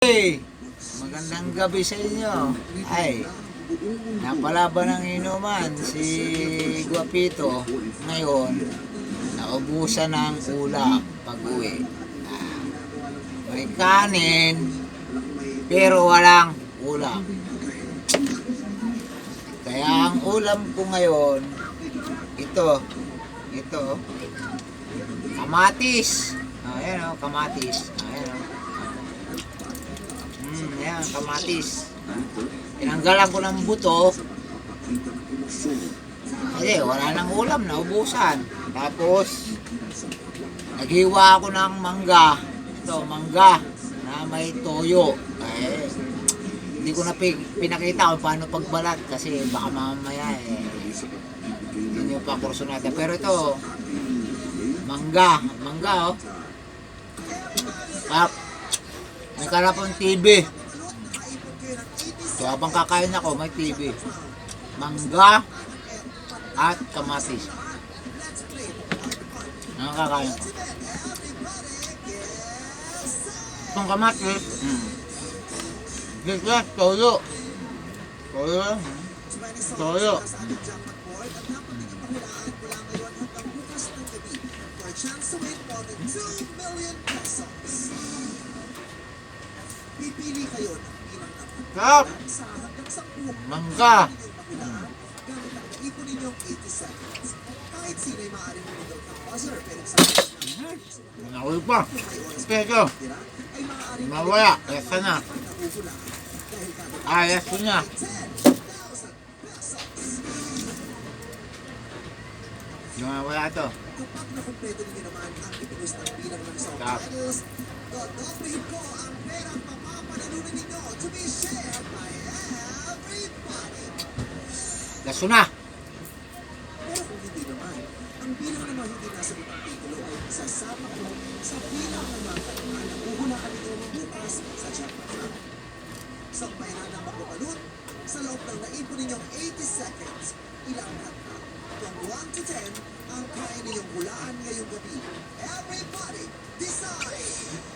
Hey, magandang gabi sa inyo. Ay, napalaban ng inuman si Guapito. Ngayon, naubusan ng ulam pag-uwi. May kanin, pero walang ulam. Kaya ang ulam ko ngayon, ito, kamatis. Ayan o, kamatis. Ayan o. Ayan, kamatis. Tinanggalan ko ng buto. Kasi wala nang ulam, naubusan. Tapos, naghiwa ako ng mangga. Ito, mangga na may toyo. Hindi ko na pinakita kung paano pagbalat kasi baka mamaya hindi nyo pa kurso natin. Pero ito, mangga oh. May karapong TV. So habang kakain ako, may TV. Mangga at kamatis. Ang kakain ko. Itong kamatis, giglas, toyo. Pipili kayo ng Sarap! Mangga! gamit ang naipon ninyong 80 seconds. Kahit sino ay maaaring lumundog ng buzzer, pero sa Nakawin pa! Peso! ay maaaring Mawala! Yasa na! nahuhula dahil kada Ayas ko na! 10,000 pesos. Mawala to! Kapag nakumpleto ninyo naman ang ipinus ng bilang ng song Sarap. titles, dodoblihin ko ang perang papapanalunan ninyo to be shared by everybody. Gaso na! Pero kung hindi naman, ang bilang naman hindi nasagot ang titulo ay sasama ko sa bilang ng mga katanungan na huhulaan ninyo bukas sa jackpot. Sampayan na magbabalot sa loob ng naipon ninyong 80 seconds. Ilang handa? From 1 to 10, ang kaya ninyong hulaan ngayong gabi. Everybody, decide!